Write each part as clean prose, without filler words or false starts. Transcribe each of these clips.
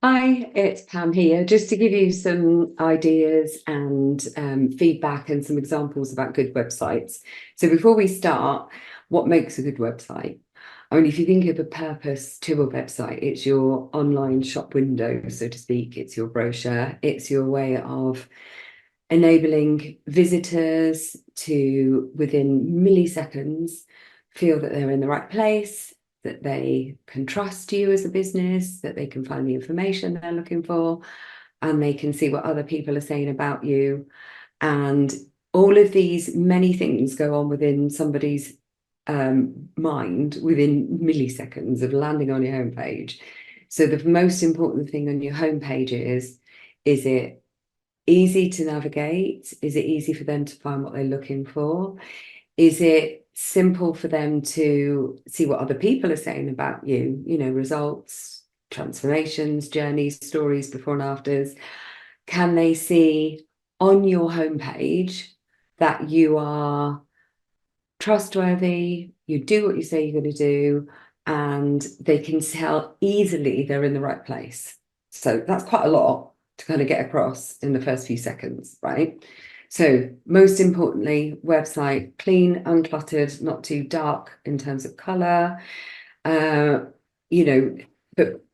Hi, it's Pam here, just to give you some ideas and feedback and some examples about good websites. So before we start, what makes a good website? I mean, if you think of a purpose to a website, it's your online shop window, so to speak. It's your brochure. It's your way of enabling visitors to, within milliseconds, feel that they're in the right place, that they can trust you as a business, that they can find the information they're looking for, and they can see what other people are saying about you. And all of these many things go on within somebody's mind within milliseconds of landing on your homepage. So the most important thing on your homepage is it easy to navigate? Is it easy for them to find what they're looking for? Is it simple for them to see what other people are saying about you? You know, results, transformations, journeys, stories, before and afters. Can they see on your homepage that you are trustworthy, you do what you say you're going to do, and they can tell easily they're in the right place? So that's quite a lot to kind of get across in the first few seconds, right? So most importantly, website clean, uncluttered, not too dark in terms of color. Uh, but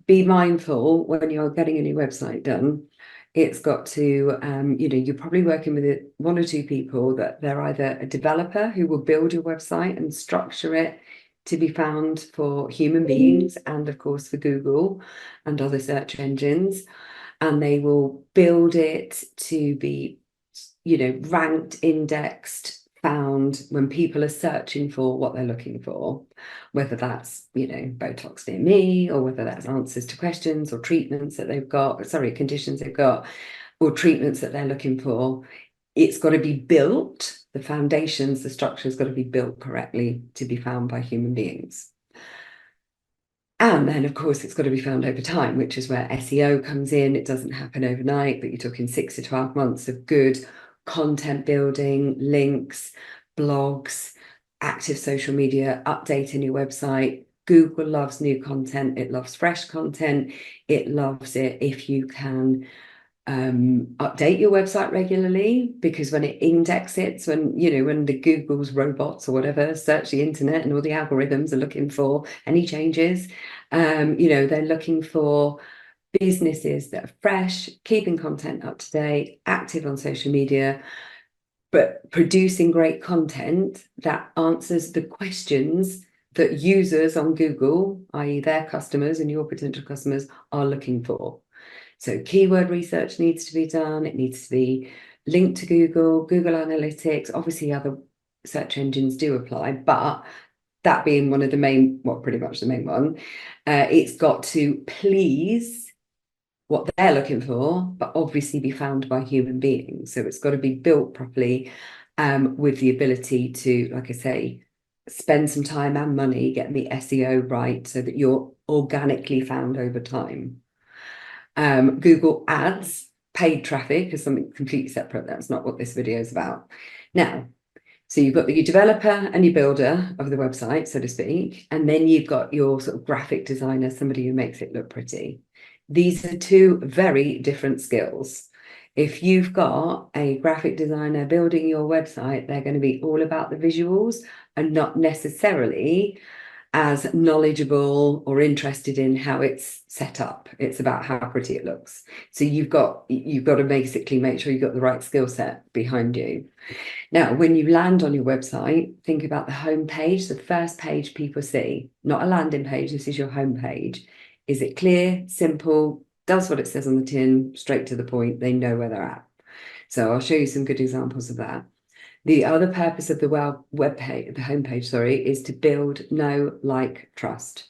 be mindful when you're getting a new website done. It's got to, you're probably working with one or two people that they're either a developer who will build your website and structure it to be found for human beings and, of course, for Google and other search engines. And they will build it to be, ranked, indexed, found when people are searching for what they're looking for, whether that's, Botox near me, or whether that's answers to questions or treatments that they've got, conditions they've got, or treatments that they're looking for. It's got to be built, the foundations, the structure has got to be built correctly to be found by human beings. And then, of course, it's got to be found over time, which is where SEO comes in. It doesn't happen overnight, but you're talking 6 to 12 months of good content building, links, blogs, active social media, updating your website. Google loves new content. It loves fresh content. It loves it if you can update your website regularly, because when it indexes, when the Google's robots or whatever search the internet and all the algorithms are looking for any changes, they're looking for businesses that are fresh, keeping content up to date, active on social media, but producing great content that answers the questions that users on Google, i.e. their customers and your potential customers, are looking for. So keyword research needs to be done. It needs to be linked to Google Analytics. Obviously, other search engines do apply, but that being one of the main, well, pretty much the main one, it's got to please what they're looking for, but obviously be found by human beings. So it's got to be built properly, with the ability to, like I say, spend some time and money getting the SEO right so that you're organically found over time. Google Ads, paid traffic, is something completely separate. That's not what this video is about. Now, so you've got your developer and your builder of the website, so to speak, and then you've got your sort of graphic designer, somebody who makes it look pretty. These are two very different skills. If you've got a graphic designer building your website, they're going to be all about the visuals and not necessarily as knowledgeable or interested in how it's set up. It's about how pretty it looks. So you've got to basically make sure you've got the right skill set behind you. Now, when you land on your website, think about the home page, the first page people see, not a landing page. This is your home page. Is it clear, simple, does what it says on the tin, straight to the point? They know where they're at. So I'll show you some good examples of that. The other purpose of the web page, the homepage, is to build, know, like, trust.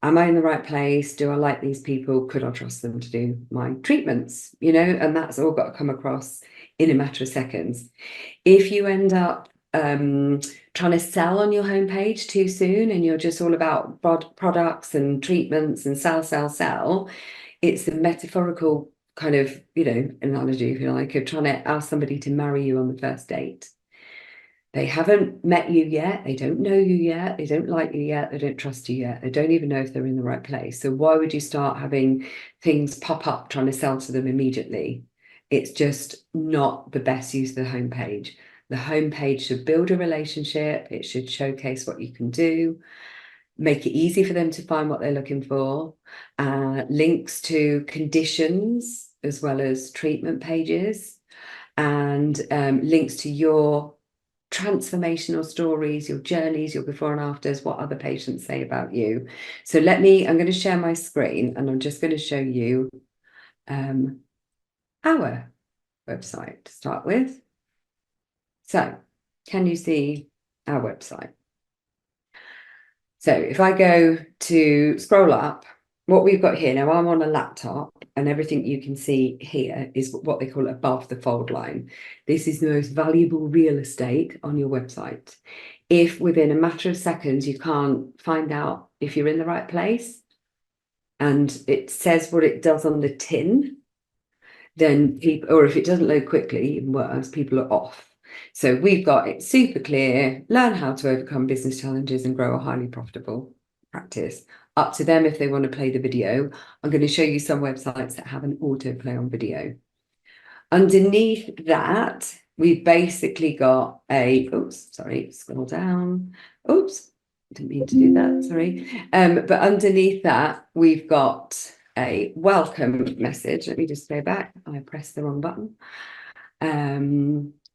Am I in the right place? Do I like these people? Could I trust them to do my treatments? And that's all got to come across in a matter of seconds. If you end up trying to sell on your homepage too soon and you're just all about products and treatments and sell, it's the metaphorical kind of, analogy, if you like, of trying to ask somebody to marry you on the first date. They haven't met you yet. They don't know you yet. They don't like you yet. They don't trust you yet. They don't even know if they're in the right place. So why would you start having things pop up trying to sell to them immediately? It's just not the best use of the homepage. The homepage should build a relationship. It should showcase what you can do, make it easy for them to find what they're looking for, links to conditions as well as treatment pages, and links to your transformational stories, your journeys, your before and afters, what other patients say about you. So I'm going to share my screen and I'm just going to show you our website to start with. So can you see our website? So if I go to scroll up, what we've got here, now I'm on a laptop and everything you can see here is what they call above the fold line. This is the most valuable real estate on your website. If within a matter of seconds you can't find out if you're in the right place and it says what it does on the tin, then people, or if it doesn't load quickly, even worse, people are off. So we've got it super clear, learn how to overcome business challenges and grow a highly profitable practice. Up to them if they want to play the video. I'm going to show you some websites that have an autoplay on video. Underneath that, we've basically got scroll down. Oops, didn't mean to do that, sorry. But underneath that, we've got a welcome message. Let me just go back. I pressed the wrong button.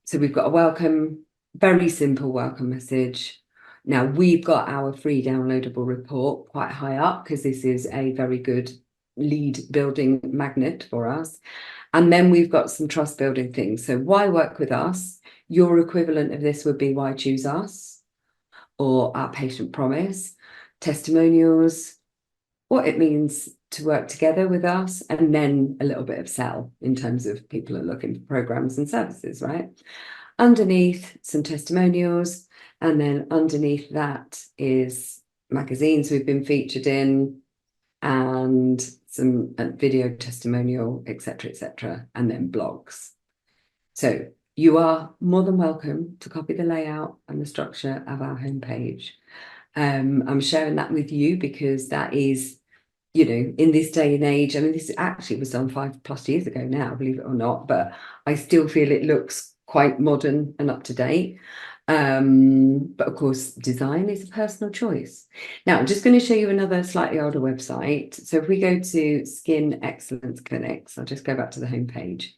So we've got a welcome, very simple welcome message. Now we've got our free downloadable report quite high up because this is a very good lead building magnet for us. And then we've got some trust building things. So why work with us? Your equivalent of this would be why choose us, or our patient promise, testimonials, what it means to work together with us, and then a little bit of sell in terms of people are looking for programs and services, right? Underneath, some testimonials, and then underneath that is magazines we've been featured in, and some video testimonial, etc., and then blogs. So you are more than welcome to copy the layout and the structure of our homepage. I'm sharing that with you because that is, you know, in this day and age, I mean, this actually was done 5+ years ago now, believe it or not, but I still feel it looks quite modern and up to date. But of course, design is a personal choice. Now, I'm just going to show you another slightly older website. So if we go to Skin Excellence Clinics, I'll just go back to the homepage.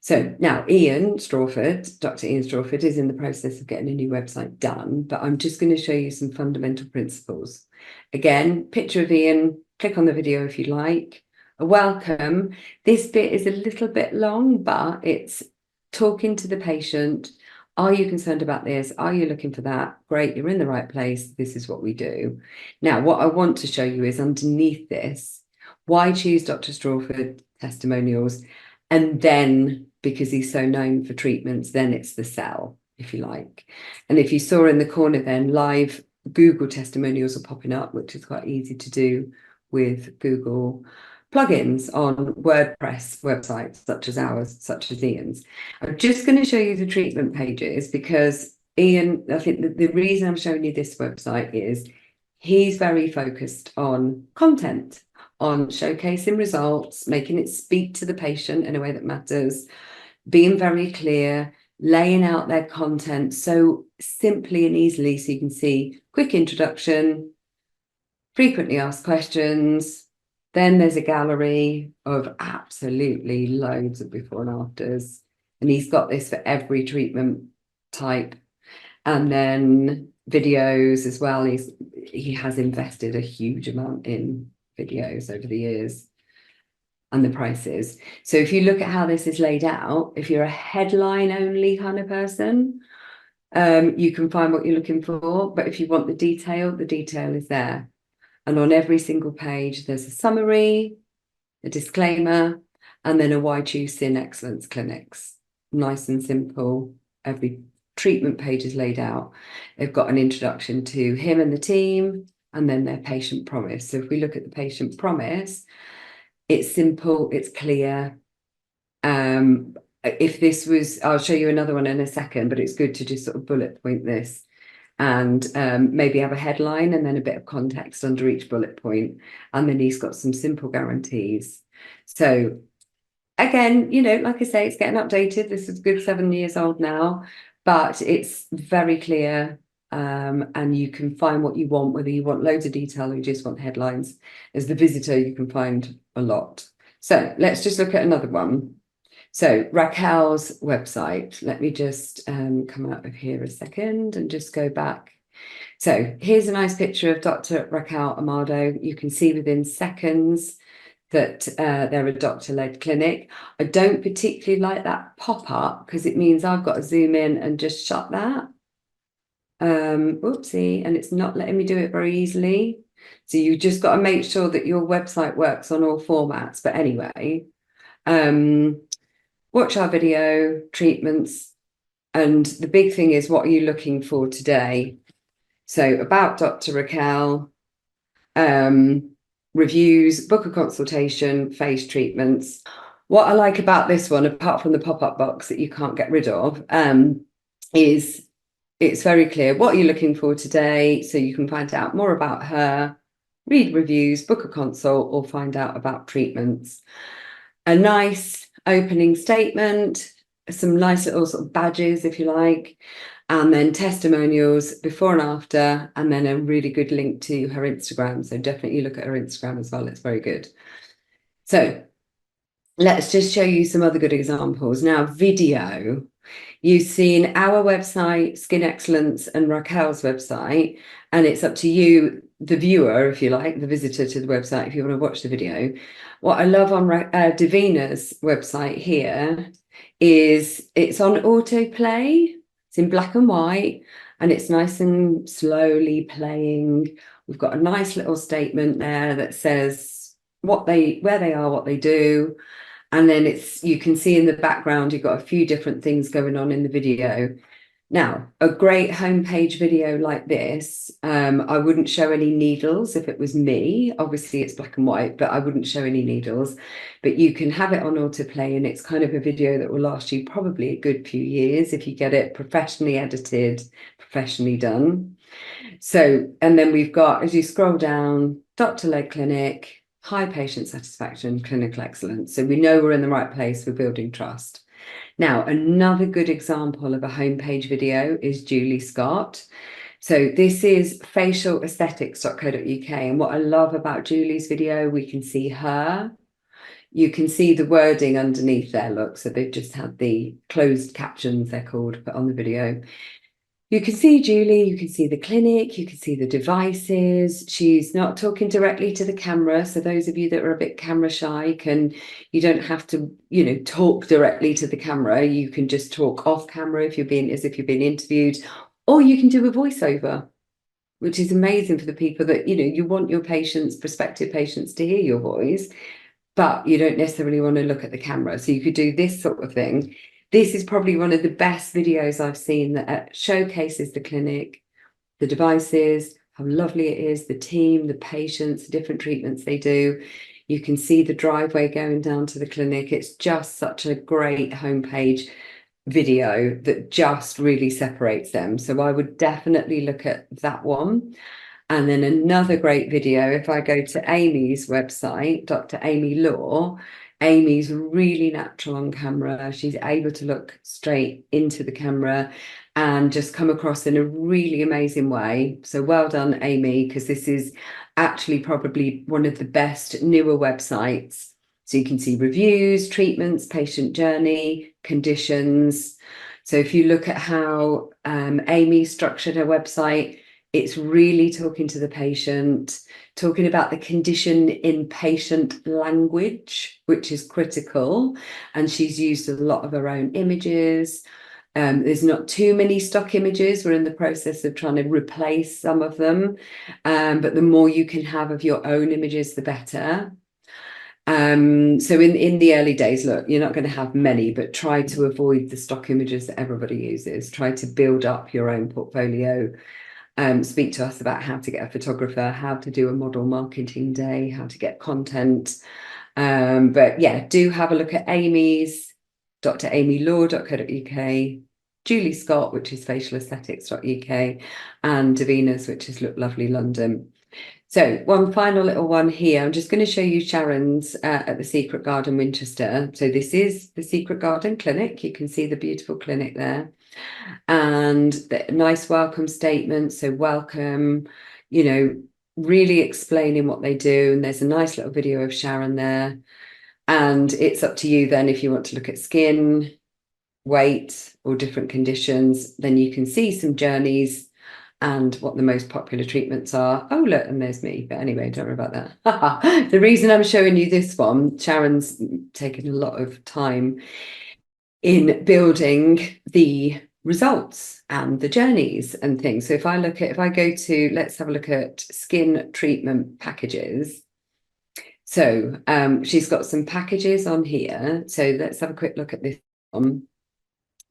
So now Dr. Ian Strawford is in the process of getting a new website done, but I'm just going to show you some fundamental principles. Again, picture of Ian, click on the video if you like. A welcome. This bit is a little bit long, but it's talking to the patient. Are you concerned about this? Are you looking for that? Great, you're in the right place. This is what we do. Now, what I want to show you is underneath this, why choose Dr. Strawford testimonials? And then, because he's so known for treatments, then it's the sell, if you like. And if you saw in the corner then, live Google testimonials are popping up, which is quite easy to do with Google plugins on WordPress websites such as ours, such as Ian's. I'm just going to show you the treatment pages because Ian, I think the reason I'm showing you this website is he's very focused on content, on showcasing results, making it speak to the patient in a way that matters, being very clear, laying out their content so simply and easily so you can see quick introduction, frequently asked questions. Then there's a gallery of absolutely loads of before and afters. And he's got this for every treatment type. And then videos as well. He has invested a huge amount in videos over the years and the prices. So if you look at how this is laid out, if you're a headline only kind of person, you can find what you're looking for. But if you want the detail is there. And on every single page, there's a summary, a disclaimer, and then a why choose Skin Excellence Clinics. Nice and simple. Every treatment page is laid out. They've got an introduction to him and the team, and then their patient promise. So if we look at the patient promise, it's simple, it's clear. if this was, I'll show you another one in a second, but it's good to just sort of bullet point this and maybe have a headline and then a bit of context under each bullet point. And then he's got some simple guarantees. So again, you know, like I say, it's getting updated. This is a good 7 years old now, but it's very clear. And you can find what you want, whether you want loads of detail or you just want headlines. As the visitor, you can find a lot. So let's just look at another one. So Raquel's website. Let me just come out of here a second and just go back. So here's a nice picture of Dr. Raquel Amado. You can see within seconds that they're a doctor-led clinic. I don't particularly like that pop-up because it means I've got to zoom in and just shut that. Oopsie, and it's not letting me do it very easily. So you just got to make sure that your website works on all formats. But anyway, watch our video, treatments, and the big thing is, what are you looking for today? So about Dr. Raquel, reviews, book a consultation, face treatments. What I like about this one, apart from the pop-up box that you can't get rid of, is it's very clear what are you looking for today, so you can find out more about her, read reviews, book a consult, or find out about treatments. A nice opening statement, some nice little sort of badges, if you like, and then testimonials before and after, and then a really good link to her Instagram. So definitely look at her Instagram as well. It's very good. So let's just show you some other good examples. Now, video. You've seen our website, Skin Excellence, and Raquel's website, and it's up to you, the viewer, if you like, the visitor to the website, if you want to watch the video. What I love on Davina's website here is it's on autoplay. It's in black and white, and it's nice and slowly playing. We've got a nice little statement there that says where they are, what they do. And then you can see in the background, you've got a few different things going on in the video. Now, a great homepage video like this, I wouldn't show any needles if it was me. Obviously, it's black and white, but I wouldn't show any needles. But you can have it on autoplay, and it's kind of a video that will last you probably a good few years if you get it professionally edited, professionally done. So, and then we've got, as you scroll down, doctor-led clinic, high patient satisfaction, clinical excellence. So we know we're in the right place for building trust. Now, another good example of a homepage video is Julie Scott. So this is facialaesthetics.co.uk. And what I love about Julie's video, we can see her. You can see the wording underneath there, look. So they've just had the closed captions, they're called, put on the video. You can see Julie, you can see the clinic, you can see the devices. She's not talking directly to the camera. So those of you that are a bit camera shy, you don't have to, talk directly to the camera. You can just talk off camera as if you're being interviewed, or you can do a voiceover, which is amazing for the people that, you want your patients, prospective patients, to hear your voice, but you don't necessarily want to look at the camera. So you could do this sort of thing. This is probably one of the best videos I've seen that showcases the clinic, the devices, how lovely it is, the team, the patients, the different treatments they do. You can see the driveway going down to the clinic. It's just such a great homepage video that just really separates them. So I would definitely look at that one. And then another great video, if I go to Amy's website, Dr. Amy Law, Amy's really natural on camera. She's able to look straight into the camera and just come across in a really amazing way. So well done, Amy, because this is actually probably one of the best newer websites. So you can see reviews, treatments, patient journey, conditions. So if you look at how Amy structured her website, it's really talking to the patient, talking about the condition in patient language, which is critical. And she's used a lot of her own images. There's not too many stock images. We're in the process of trying to replace some of them. But the more you can have of your own images, the better. So in the early days, look, you're not going to have many, but try to avoid the stock images that everybody uses. Try to build up your own portfolio. Speak to us about how to get a photographer, how to do a model marketing day, how to get content. But yeah, do have a look at Amy's dramylaw.co.uk, Julie Scott, which is facialaesthetics.uk, and Davina's, which is Look Lovely London. So one final little one here. I'm just going to show you Sharon's at the Secret Garden, Winchester. So this is the Secret Garden clinic. You can see the beautiful clinic there. And the nice welcome statement. So welcome, you know, really explaining what they do. And there's a nice little video of Sharon there. And it's up to you then if you want to look at skin, weight, or different conditions. Then you can see some journeys and what the most popular treatments are. Oh, look, and there's me. But anyway, don't worry about that. The reason I'm showing you this one, Sharon's taken a lot of time in building the results and the journeys and things. So if I go to, let's have a look at skin treatment packages. So she's got some packages on here. So let's have a quick look at this one.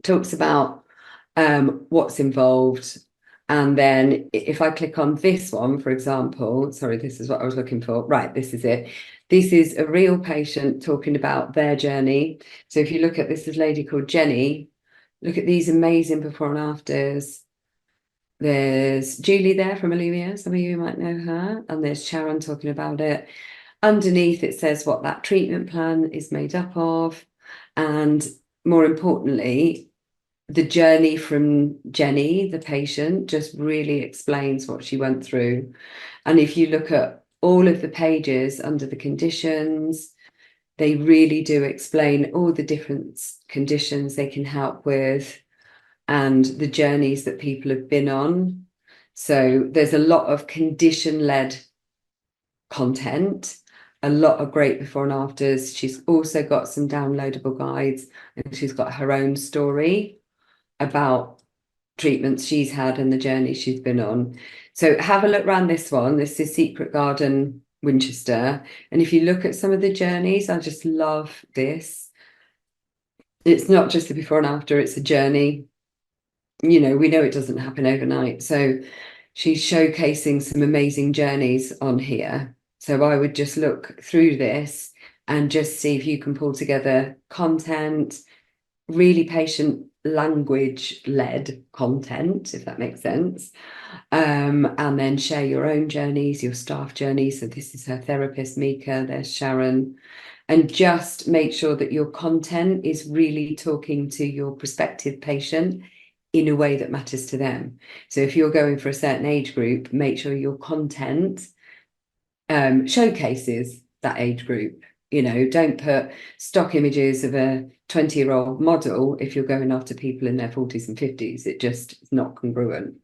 Talks about what's involved. And then if I click on this one, for example, sorry, this is what I was looking for. Right, this is it. This is a real patient talking about their journey. So if you look at this, lady called Jenny, look at these amazing before and afters. There's Julie there from Olivia. Some of you might know her. And there's Sharon talking about it. Underneath, it says what that treatment plan is made up of. And more importantly, the journey from Jenny, the patient, just really explains what she went through. And if you look at all of the pages under the conditions, they really do explain all the different conditions they can help with and the journeys that people have been on. So there's a lot of condition-led content, a lot of great before and afters. She's also got some downloadable guides, and she's got her own story about treatments she's had and the journey she's been on. So have a look around this one. This is Secret Garden, Winchester. And if you look at some of the journeys, I just love this. It's not just the before and after, it's a journey. You know, we know it doesn't happen overnight. So she's showcasing some amazing journeys on here. So I would just look through this and just see if you can pull together content, really patient language-led content, if that makes sense. And then share your own journeys, your staff journeys. So this is her therapist, Mika, there's Sharon. And just make sure that your content is really talking to your prospective patient in a way that matters to them. So if you're going for a certain age group, make sure your content showcases that age group. You know, don't put stock images of a 20-year-old model if you're going after people in their 40s and 50s. It just is not congruent.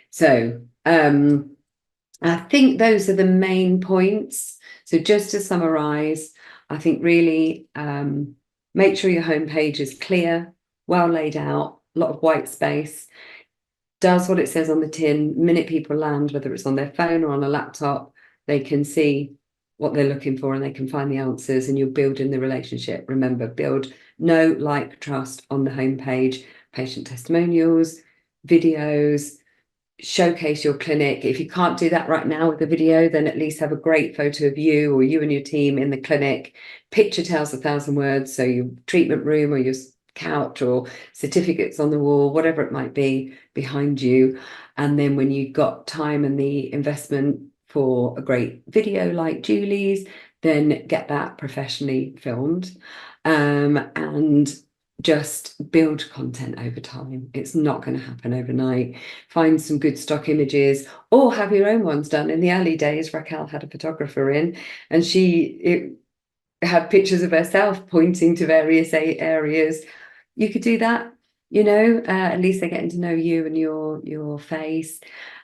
So I think those are the main points. So just to summarize, I think really make sure your homepage is clear, well laid out, a lot of white space, does what it says on the tin. Minute people land, whether it's on their phone or on a laptop, they can see what they're looking for and they can find the answers, and you're building the relationship. Remember, build, know, like, trust on the homepage, patient testimonials, videos, showcase your clinic. If you can't do that right now with the video, then at least have a great photo of you or you and your team in the clinic. Picture tells 1,000 words. So your treatment room or your couch or certificates on the wall, whatever it might be, behind you. And then when you've got time and the investment for a great video like Julie's, then get that professionally filmed. And just build content over time. It's not going to happen overnight. Find some good stock images or have your own ones done. In the early days, Raquel had a photographer in, and she had pictures of herself pointing to various areas. You could do that, you know, at least they're getting to know you and your face.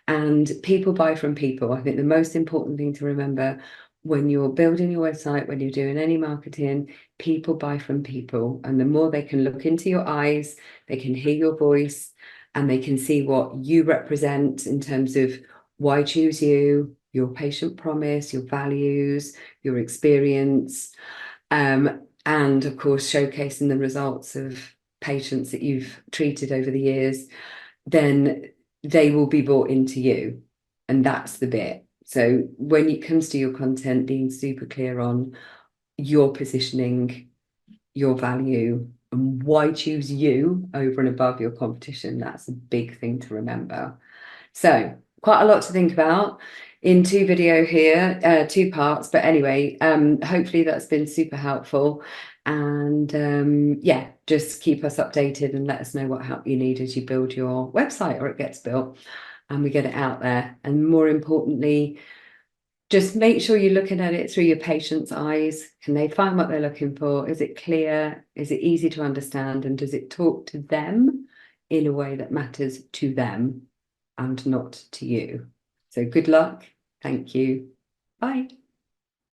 And people buy from people. I think the most important thing to remember when you're building your website, when you're doing any marketing, people buy from people. And the more they can look into your eyes, they can hear your voice, and they can see what you represent in terms of why choose you, your patient promise, your values, your experience, and of course, showcasing the results of patients that you've treated over the years, then they will be bought into you. And that's the bit. So when it comes to your content, being super clear on your positioning, your value, And why choose you over and above your competition? That's a big thing to remember. So quite a lot to think about in two parts, but anyway, hopefully that's been super helpful. And yeah, just keep us updated and let us know what help you need as you build your website or it gets built and we get it out there. And more importantly, just make sure you're looking at it through your patient's eyes. Can they find what they're looking for? Is it clear? Is it easy to understand? And does it talk to them in a way that matters to them and not to you? So good luck. Thank you. Bye.